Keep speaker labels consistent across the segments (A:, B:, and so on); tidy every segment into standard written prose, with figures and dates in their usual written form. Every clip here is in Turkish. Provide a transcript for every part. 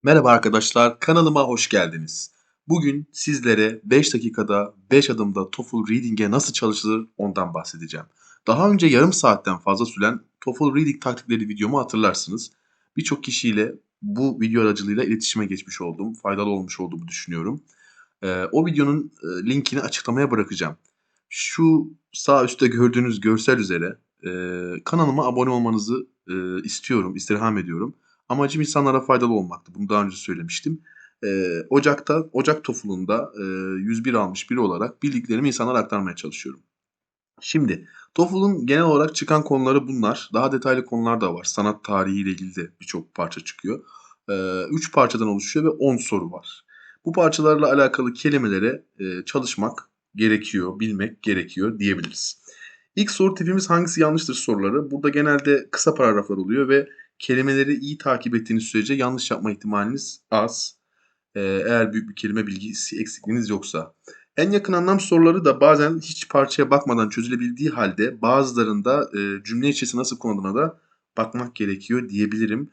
A: Merhaba arkadaşlar, kanalıma hoş geldiniz. Bugün sizlere 5 dakikada 5 adımda TOEFL Reading'e nasıl çalışılır ondan bahsedeceğim. Daha önce yarım saatten fazla süren TOEFL Reading taktikleri videomu hatırlarsınız. Birçok kişiyle bu video aracılığıyla iletişime geçmiş oldum, faydalı olmuş olduğumu düşünüyorum. O videonun linkini açıklamaya bırakacağım. Şu sağ üstte gördüğünüz görsel üzere kanalıma abone olmanızı istiyorum, istirham ediyorum. Amacım insanlara faydalı olmaktı. Bunu daha önce söylemiştim. Ocak TOEFL'unda 101 almış biri olarak bildiklerimi insanlara aktarmaya çalışıyorum. Şimdi TOEFL'un genel olarak çıkan konuları bunlar. Daha detaylı konular da var. Sanat tarihiyle ilgili de birçok parça çıkıyor. 3 parçadan oluşuyor ve 10 soru var. Bu parçalarla alakalı kelimelere çalışmak gerekiyor, bilmek gerekiyor diyebiliriz. İlk soru tipimiz hangisi yanlıştır soruları. Burada genelde kısa paragraflar oluyor ve kelimeleri iyi takip ettiğiniz sürece yanlış yapma ihtimaliniz az. Eğer büyük bir kelime bilgisi eksikliğiniz yoksa. En yakın anlam soruları da bazen hiç parçaya bakmadan çözülebildiği halde bazılarında cümle içerisinde nasıl kullanıldığına da bakmak gerekiyor diyebilirim.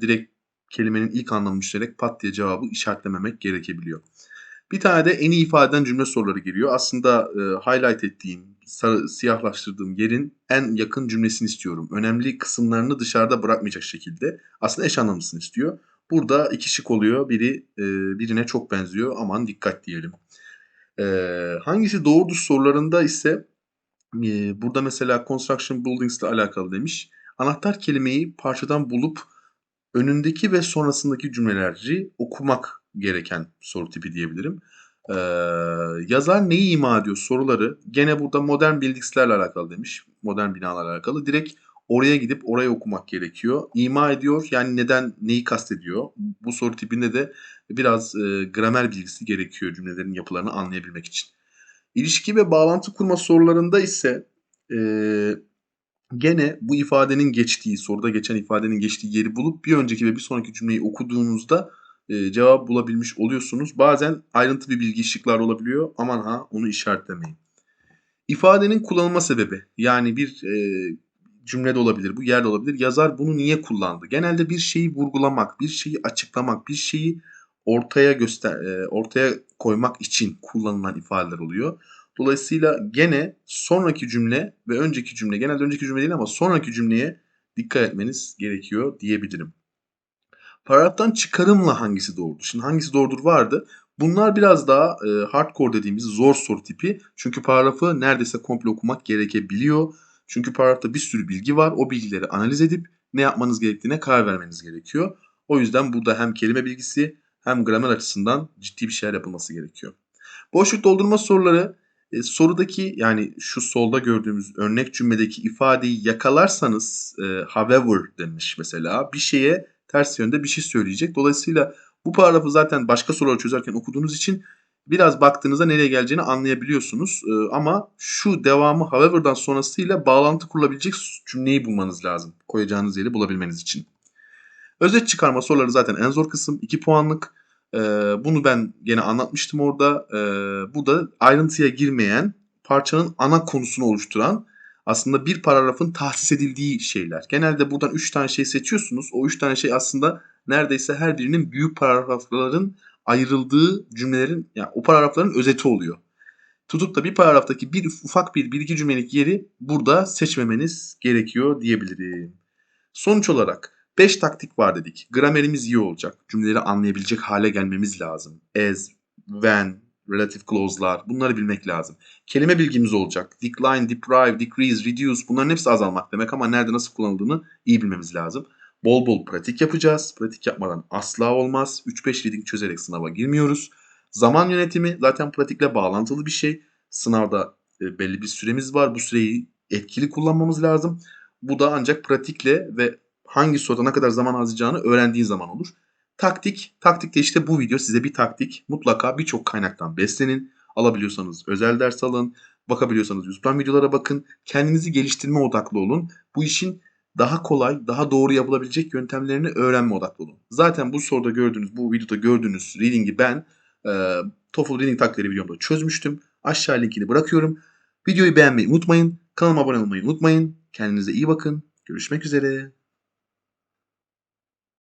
A: Direkt kelimenin ilk anlamını düşünerek pat diye cevabı işaretlememek gerekebiliyor. Bir tane de en iyi ifade eden cümle soruları geliyor. Aslında highlight ettiğim, siyahlaştırdığım yerin en yakın cümlesini istiyorum. Önemli kısımlarını dışarıda bırakmayacak şekilde. Aslında eş anlamlısını istiyor. Burada iki şık oluyor. Biri birine çok benziyor. Aman dikkat diyelim. Hangisi doğrudur sorularında ise burada mesela construction buildings ile alakalı demiş. Anahtar kelimeyi parçadan bulup önündeki ve sonrasındaki cümleleri okumak gereken soru tipi diyebilirim. Ee, Yazar neyi ima ediyor soruları gene burada modern buildings'lerle alakalı demiş. Modern binalarla alakalı. Direkt oraya gidip orayı okumak gerekiyor. İma ediyor yani neden neyi kastediyor? Bu soru tipinde de biraz gramer bilgisi gerekiyor cümlelerin yapılarını anlayabilmek için. İlişki ve bağlantı kurma sorularında ise e, gene bu ifadenin geçtiği, soruda geçen ifadenin geçtiği yeri bulup bir önceki ve bir sonraki cümleyi okuduğunuzda cevap bulabilmiş oluyorsunuz. Bazen ayrıntı bir bilgi şıklar olabiliyor. Aman ha onu işaretlemeyin. İfadenin kullanılma sebebi yani bir cümlede olabilir, bu yerde olabilir. Yazar bunu niye kullandı? Genelde bir şeyi vurgulamak, bir şeyi açıklamak, bir şeyi ortaya koymak için kullanılan ifadeler oluyor. Dolayısıyla gene sonraki cümle ve önceki cümle, genelde önceki cümle değil ama sonraki cümleye dikkat etmeniz gerekiyor diyebilirim. Paragraftan çıkarımla hangisi doğrudur? Şimdi hangisi doğrudur vardı. Bunlar biraz daha hardcore dediğimiz zor soru tipi. Çünkü paragrafı neredeyse komple okumak gerekebiliyor. Çünkü paragrafta bir sürü bilgi var. O bilgileri analiz edip ne yapmanız gerektiğine karar vermeniz gerekiyor. O yüzden burada hem kelime bilgisi hem gramer açısından ciddi bir şeyler yapılması gerekiyor. Boşluk doldurma soruları sorudaki yani şu solda gördüğümüz örnek cümledeki ifadeyi yakalarsanız however demiş mesela bir şeye ters yönde bir şey söyleyecek. Dolayısıyla bu paragrafı zaten başka soruları çözerken okuduğunuz için biraz baktığınızda nereye geleceğini anlayabiliyorsunuz. Ama şu devamı however'dan sonrasıyla bağlantı kurulabilecek cümleyi bulmanız lazım. Koyacağınız yeri bulabilmeniz için. Özet çıkarma soruları zaten en zor kısım. 2 puanlık. Bunu ben gene anlatmıştım orada. Bu da ayrıntıya girmeyen, parçanın ana konusunu oluşturan aslında bir paragrafın tahsis edildiği şeyler. Genelde buradan 3 tane şey seçiyorsunuz. O 3 tane şey aslında neredeyse her birinin büyük paragrafların ayrıldığı cümlelerin yani o paragrafların özeti oluyor. Tutup da bir paragraftaki ufak bir iki cümlelik yeri burada seçmemeniz gerekiyor diyebilirim. Sonuç olarak 5 taktik var dedik. Gramerimiz iyi olacak. Cümleleri anlayabilecek hale gelmemiz lazım. As, when, relative clause'lar bunları bilmek lazım. Kelime bilgimiz olacak. Decline, deprive, decrease, reduce bunların hepsi azalmak demek ama nerede nasıl kullanıldığını iyi bilmemiz lazım. Bol bol pratik yapacağız. Pratik yapmadan asla olmaz. 3-5 reading çözerek sınava girmiyoruz. Zaman yönetimi zaten pratikle bağlantılı bir şey. Sınavda belli bir süremiz var. Bu süreyi etkili kullanmamız lazım. Bu da ancak pratikle ve hangi soruda ne kadar zaman harcayacağını öğrendiğin zaman olur. Taktikte işte bu video size bir taktik. Mutlaka birçok kaynaktan beslenin. Alabiliyorsanız özel ders alın. Bakabiliyorsanız YouTube'dan videolara bakın. Kendinizi geliştirme odaklı olun. Bu işin daha kolay, daha doğru yapılabilecek yöntemlerini öğrenme odaklı olun. Zaten bu soruda gördüğünüz, bu videoda gördüğünüz reading'i ben TOEFL reading taktikleri videomda çözmüştüm. Aşağı linkini bırakıyorum. Videoyu beğenmeyi unutmayın. Kanalıma abone olmayı unutmayın. Kendinize iyi bakın. Görüşmek üzere.